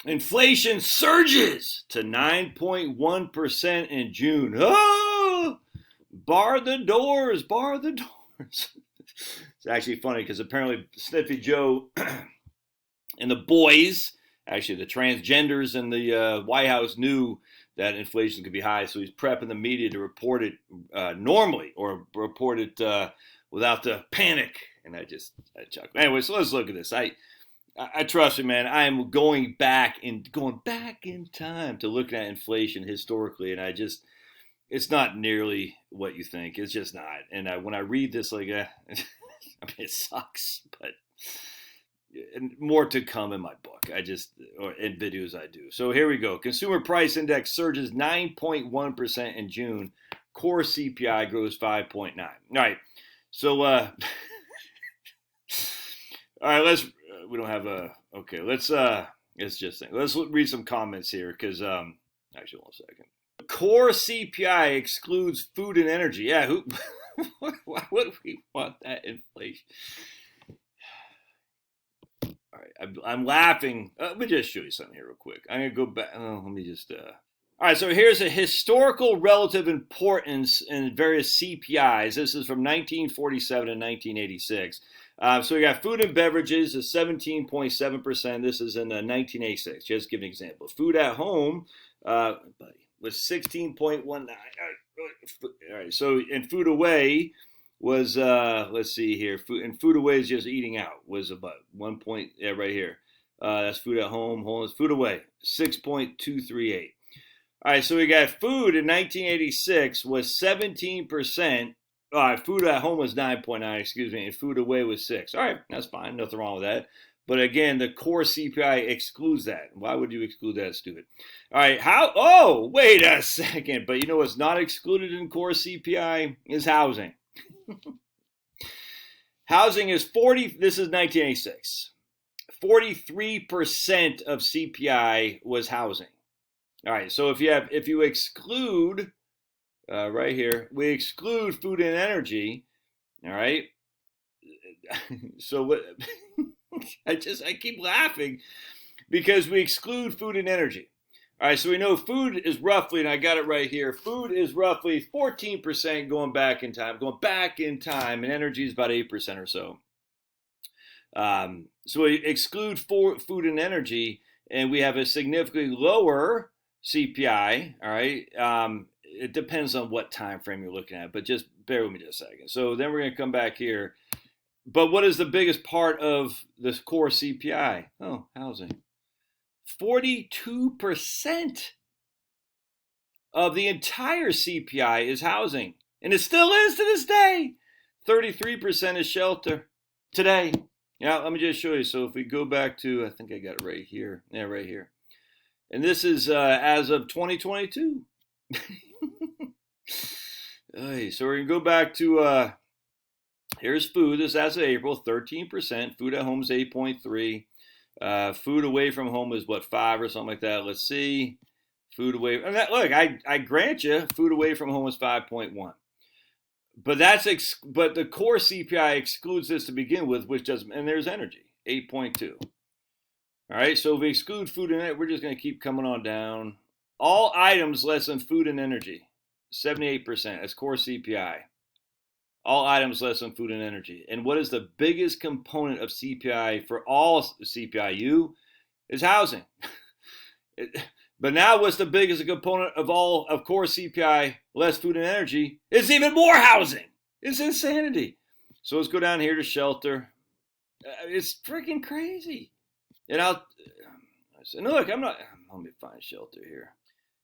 Inflation surges to 9.1% in June. Oh, bar the doors, bar the doors. It's actually funny because apparently Sniffy Joe and the boys, actually the transgenders in the White House, knew that inflation could be high, so he's prepping the media to report it normally or report it without the panic. And I chuckle. Anyway, so let's look at this. I trust you, man. I am going back in time to looking at inflation historically, and it's not nearly what you think. It's just not. And when I read this, like, I mean, it sucks, but and more to come in my book. Or in videos I do. So here we go. Consumer Price Index surges 9.1% in June. Core CPI grows 5.9. All right. So, all right, we don't have okay, let's read some comments here because, actually, 1 second. Core CPI excludes food and energy. Yeah, why would we want that inflation? All right, I'm laughing. Let me just show you something here real quick. I'm gonna go back. Oh, let me just. All right, so here's a historical relative importance in various CPIs. This is from 1947 to 1986. So we got food and beverages is 17.7%. This is in 1986. Just to give an example. Food at home, was 16.19. All right, so in food away was let's see here. Food away is just eating out was about 1 point. Yeah, right here. That's food at home. Food away 6.238. All right, so we got food in 1986 was 17%. All right, food at home was 9.9, excuse me, and food away was 6. All right, that's fine, nothing wrong with that. But again, the core CPI excludes that. Why would you exclude that, stupid? All right, wait a second. But you know what's not excluded in core CPI is housing. Housing is 40, this is 1986. 43% of CPI was housing. All right, so if you exclude right here, we exclude food and energy. All right, so what? I keep laughing because we exclude food and energy. All right, so we know food is roughly, and I got it right here. Food is roughly 14% going back in time, and energy is about 8% or so. So we exclude food and energy, and we have a significantly lower CPI. All right, it depends on what time frame you're looking at, but just bear with me just a second. So then we're going to come back here. But what is the biggest part of the core CPI? Oh, housing. 42% of the entire CPI is housing. And it still is to this day. 33% is shelter today. Yeah, let me just show you. So if we go back to, I think I got it right here. Yeah, right here. And this is as of 2022. So we're going to go back to, here's food. This is as of April, 13%. Food at home is 8.3. Food away from home is what, 5 or something like that. Let's see. Food away. And that, look, I grant you, food away from home is 5.1. But but the core CPI excludes this to begin with, which doesn't. And there's energy, 8.2. All right. So if we exclude food and energy, we're just going to keep coming on down. All items less than food and energy, 78%. That's core CPI. All items less than food and energy. And what is the biggest component of CPI for all CPIU is housing. But now what's the biggest component of all of core CPI less food and energy? It's even more housing. It's insanity. So let's go down here to shelter. It's freaking crazy. And look, let me find shelter here.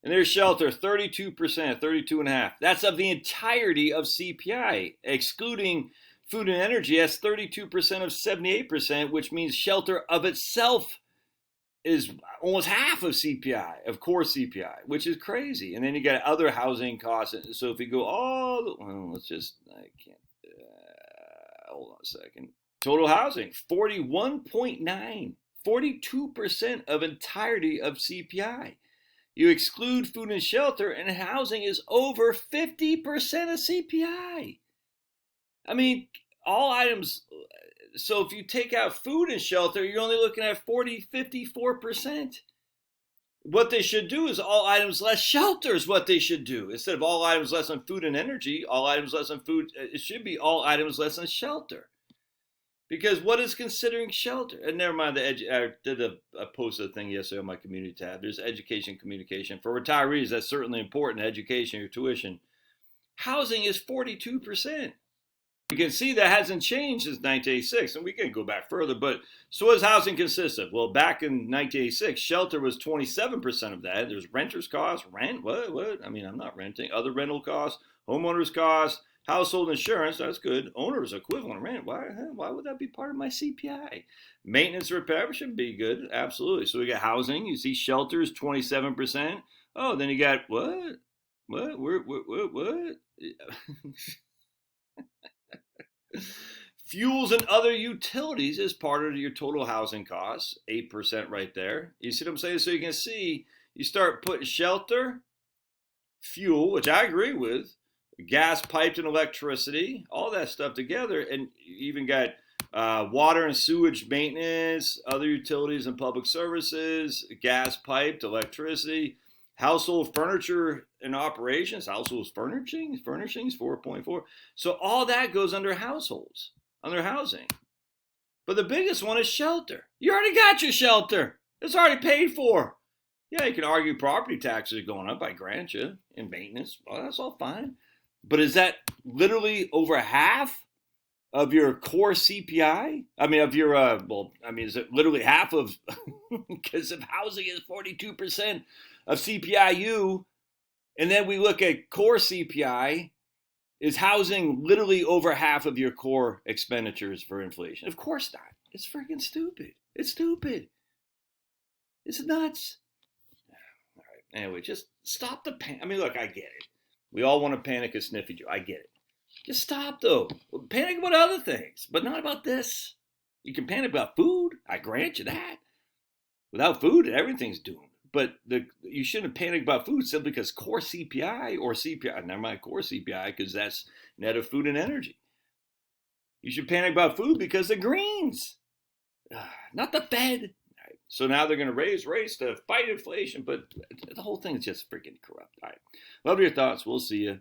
And there's shelter, 32%, 32.5%. That's of the entirety of CPI, excluding food and energy. That's 32% of 78%, which means shelter of itself is almost half of CPI, of core CPI, which is crazy. And then you got other housing costs. So if we go I can't, hold on a second. Total housing, 41.9, 42% of entirety of CPI. You exclude food and shelter, and housing is over 50% of CPI. I mean, all items. So if you take out food and shelter, you're only looking at 54%. What they should do is all items less shelter is what they should do. Instead of all items less on food and energy, all items less on food, it should be all items less on shelter. Because what is considering shelter? And never mind, I did a posted a thing yesterday on my community tab. There's education communication. For retirees, that's certainly important, education, your tuition. Housing is 42%. You can see that hasn't changed since 1986, and we can go back further. But so what does housing consist of? Well, back in 1986, shelter was 27% of that. There's renters' costs, rent, what? I mean, I'm not renting. Other rental costs, homeowners' costs, household insurance, that's good. Owner's equivalent rent, why would that be part of my CPI? Maintenance repair should be good, absolutely. So we got housing, you see shelters, 27%. Oh, then you got what? What? Fuels and other utilities is part of your total housing costs, 8% right there. You see what I'm saying? So you can see, you start putting shelter, fuel, which I agree with, gas, piped, and electricity, all that stuff together, and you even got water and sewage maintenance, other utilities and public services, gas piped, electricity, household furniture and operations, household furnishings, 4.4. So all that goes under households, under housing. But the biggest one is shelter. You already got your shelter. It's already paid for. Yeah, you can argue property taxes are going up, I grant you, and maintenance. Well, that's all fine. But is that literally over half of your core CPI? I mean, of your, is it literally half of, because if housing is 42% of CPIU, and then we look at core CPI, is housing literally over half of your core expenditures for inflation? Of course not. It's freaking stupid. It's stupid. It's nuts. All right. Anyway, just stop the panic. I mean, look, I get it. We all want to panic and sniffy Joe. I get it. Just stop, though. Panic about other things, but not about this. You can panic about food. I grant you that. Without food, everything's doomed. But you shouldn't panic about food simply because core CPI or CPI, never mind core CPI, because that's net of food and energy. You should panic about food because the greens, not the Fed. Right. So now they're going to raise rates to fight inflation, but the whole thing is just freaking corrupt. All right. Love your thoughts. We'll see you.